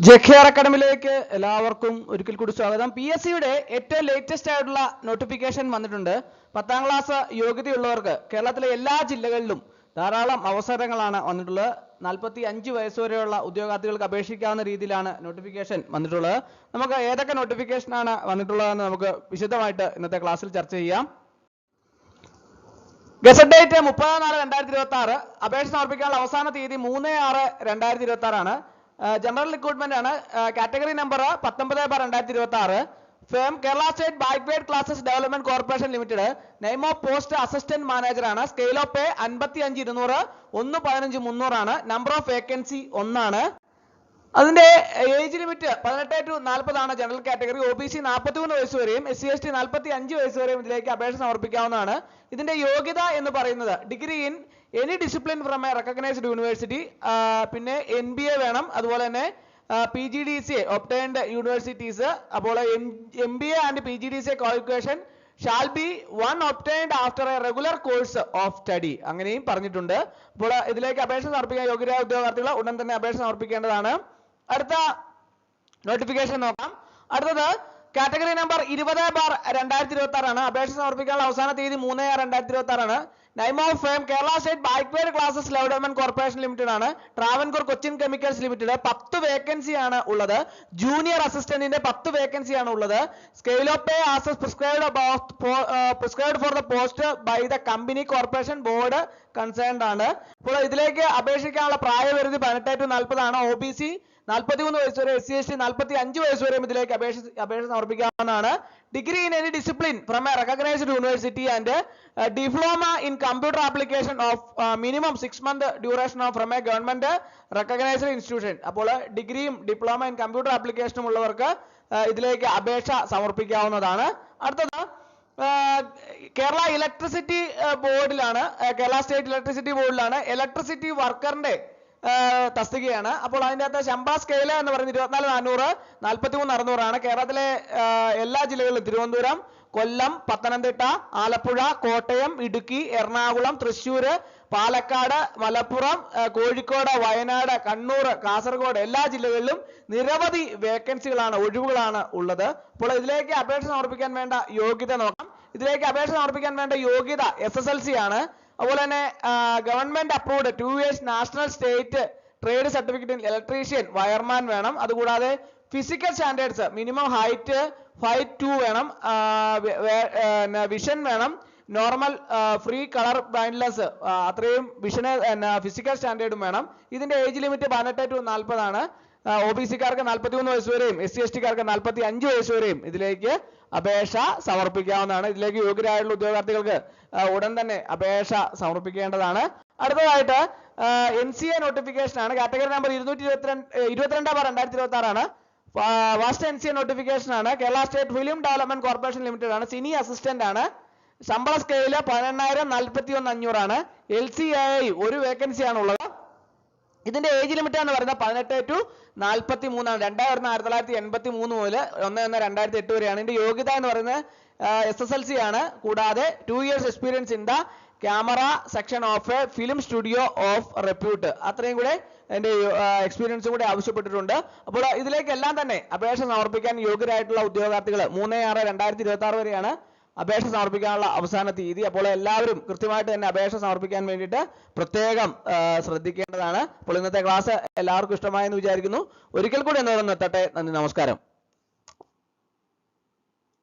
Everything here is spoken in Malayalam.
ജെകെആർ അക്കാഡമിയിലേക്ക് എല്ലാവർക്കും ഒരിക്കൽ കൂടി സ്വാഗതം. PSCയുടെ ഏറ്റവും ലേറ്റസ്റ്റ് ആയിട്ടുള്ള നോട്ടിഫിക്കേഷൻ വന്നിട്ടുണ്ട്. 10ാം ക്ലാസ് യോഗ്യതയുള്ളവർക്ക് കേരളത്തിലെ എല്ലാ ജില്ലകളിലും ധാരാളം അവസരങ്ങളാണ് വന്നിട്ടുള്ളത്. 45 വയസ്സ് വരെയുള്ള ഉദ്യോഗാർത്ഥികൾക്ക് അപേക്ഷിക്കാവുന്ന രീതിയിലാണ് നോട്ടിഫിക്കേഷൻ വന്നിട്ടുള്ളത്. നമുക്ക് ഏതൊക്കെ നോട്ടിഫിക്കേഷൻ ആണ് വന്നിട്ടുള്ളതെന്ന് നമുക്ക് വിശദമായിട്ട് ഇന്നത്തെ ക്ലാസ്സിൽ ചർച്ച ചെയ്യാം. Gazette date 30/4/2026. അപേക്ഷ സമർപ്പിക്കാനുള്ള അവസാന തീയതി 3/6/2026 ആണ്. ജനറൽ റിക്രൂട്ട്മെന്റ് ആണ്. Category number 19/2026. Firm Kerala state backward classes development corporation limited. Name of post assistant manager ആണ്. സ്കെയിൽ ഓഫ് പേ 55,200, 115,300 ആണ്. നമ്പർ ഓഫ് വേക്കൻസി 1 ആണ്. അതിന്റെ ഏജ് ലിമിറ്റ് 18 to 40 ആണ്. General category. OBC 43 വയസ്സ് വരെയും SC/ST 45 വയസ്സ് വരെയും ഇതിലേക്ക് അപേക്ഷ സമർപ്പിക്കാവുന്നതാണ്. ഇതിന്റെ യോഗ്യത എന്ന് പറയുന്നത് degree in any discipline from a recognised university, പിന്നെ MBA വേണം. അതുപോലെ തന്നെ PGDCA ഒബ്റ്റൈൻഡ് യൂണിവേഴ്സിറ്റീസ്. അപ്പോൾ MBA and PGDCA qualification shall be one obtained after A regular course of study, അങ്ങനെയും പറഞ്ഞിട്ടുണ്ട്. അപ്പോൾ ഇതിലേക്ക് അപേക്ഷ സമർപ്പിക്കാൻ യോഗ്യരായ ഉദ്യോഗാർത്ഥികൾ ഉടൻ തന്നെ അപേക്ഷ സമർപ്പിക്കേണ്ടതാണ്. അടുത്ത നോട്ടിഫിക്കേഷൻ നോക്കാം. അടുത്തത് കാറ്റഗറി നമ്പർ 20/2026 ആണ്. അപേക്ഷ സമർപ്പിക്കാനുള്ള അവസാന തീയതി 3/2026 ആണ്. Name of firm Kerala state backward classes development corporation limited ആണ്. Travancore Cochin chemicals limited. 10 vacancy ആണ് ഉള്ളത്. ജൂനിയർ അസിസ്റ്റന്റിന്റെ 10 വേക്കൻസി ആണ് ഉള്ളത്. Scale of pay as prescribed for the post by the company corporation board concerned ആണ്. അപ്പോൾ ഇതിലേക്ക് അപേക്ഷിക്കാനുള്ള പ്രായപരിധി 18 to 40 ആണ്. OBC 43 വയസ്സ് വരെ, SC/ST 45 വയസ്സ് വരെയും ഇതിലേക്ക് അപേക്ഷ സമർപ്പിക്കാവുന്നതാണ്. Degree in any discipline from a recognised university and diploma in computer application of minimum 6 month duration of from a government recognised institution. അപ്പോൾ ഡിഗ്രിയും ഡിപ്ലോമ ഇൻ കമ്പ്യൂട്ടർ ആപ്ലിക്കേഷനും ഉള്ളവർക്ക് ഇതിലേക്ക് അപേക്ഷ സമർപ്പിക്കാവുന്നതാണ്. അടുത്തത് കേരള ഇലക്ട്രിസിറ്റി ബോർഡിലാണ്. കേരള സ്റ്റേറ്റ് ഇലക്ട്രിസിറ്റി ബോർഡിലാണ്. ഇലക്ട്രിസിറ്റി വർക്കറിന്റെ തസ്തികയാണ്. അപ്പോൾ അതിൻ്റെ അകത്ത് ശമ്പള സ്കെയില് എന്ന് പറയുന്നത് 24,400, 43,600 ആണ്. കേരളത്തിലെ എല്ലാ ജില്ലകളിലും തിരുവനന്തപുരം, കൊല്ലം, പത്തനംതിട്ട, ആലപ്പുഴ, കോട്ടയം, ഇടുക്കി, എറണാകുളം, തൃശ്ശൂർ, പാലക്കാട്, മലപ്പുറം, കോഴിക്കോട്, വയനാട്, കണ്ണൂർ, കാസർഗോഡ് എല്ലാ ജില്ലകളിലും നിരവധി വേക്കൻസികളാണ്, ഒഴിവുകളാണ് ഉള്ളത്. അപ്പോൾ ഇതിലേക്ക് അപേക്ഷ സമർപ്പിക്കാൻ വേണ്ട യോഗ്യത നോക്കാം. ഇതിലേക്ക് അപേക്ഷ സമർപ്പിക്കാൻ വേണ്ട യോഗ്യത SSLC ആണ്. അതുപോലെ തന്നെ government approved 2 years national state trade certificate in electrician wireman വേണം. അതുകൂടാതെ ഫിസിക്കൽ സ്റ്റാൻഡേർഡ്സ് മിനിമം ഹൈറ്റ് 5'2" വേണം. വിഷൻ വേണം. നോർമൽ ഫ്രീ കളർ ബ്ലൈൻഡ്നെസ് അത്രയും വിഷന് ഫിസിക്കൽ സ്റ്റാൻഡേർഡും വേണം. ഇതിന്റെ ഏജ് ലിമിറ്റ് 18 to 40 ആണ്. OBC-കാർക്ക് 43 വയസ്സ് വരെയും SC/ST-കാർക്ക് 45 വയസ്സ് വരെയും ഇതിലേക്ക് അപേക്ഷ സമർപ്പിക്കാവുന്നതാണ്. ഇതിലേക്ക് യോഗ്യരായുള്ള ഉദ്യോഗാർത്ഥികൾക്ക് ഉടൻ തന്നെ അപേക്ഷ സമർപ്പിക്കേണ്ടതാണ്. അടുത്തതായിട്ട് NCA നോട്ടിഫിക്കേഷൻ ആണ്. കാറ്റഗറി നമ്പർ 22/2026 ആണ്. ഫസ്റ്റ് NCA നോട്ടിഫിക്കേഷൻ ആണ്. Kerala state film development corporation limited ആണ്. സിനി അസിസ്റ്റന്റ് ആണ്. ശമ്പള സ്കെയില് 18,000, 41,500 ആണ്. LCAI 1 വേക്കൻസി ആണ് ഉള്ളത്. ഇതിന്റെ ഏജ് ലിമിറ്റ് എന്ന് പറയുന്നത് 18 to 43 ആണ്. 1983 മുതൽ 1/1/2008 വരെയാണ്. ഇതിന്റെ യോഗ്യത എന്ന് പറയുന്നത് SSLC ആണ്. കൂടാതെ 2 years experience in the camera section of A film studio of repute, അത്രയും കൂടെ അതിന്റെ എക്സ്പീരിയൻസും കൂടെ ആവശ്യപ്പെട്ടിട്ടുണ്ട്. അപ്പോൾ ഇതിലേക്കെല്ലാം തന്നെ അപേക്ഷ സമർപ്പിക്കാൻ യോഗ്യരായിട്ടുള്ള ഉദ്യോഗാർത്ഥികൾ 3/6/2026 വരെയാണ് അപേക്ഷ സമർപ്പിക്കാനുള്ള അവസാന തീയതി. അപ്പോൾ എല്ലാവരും കൃത്യമായിട്ട് തന്നെ അപേക്ഷ സമർപ്പിക്കാൻ വേണ്ടിയിട്ട് പ്രത്യേകം ശ്രദ്ധിക്കേണ്ടതാണ്. അപ്പോൾ ഇന്നത്തെ ക്ലാസ് എല്ലാവർക്കും ഇഷ്ടമായെന്ന് വിചാരിക്കുന്നു. ഒരിക്കൽ കൂടി എന്നോടൊന്ന് എത്തട്ടെ. നന്ദി, നമസ്കാരം.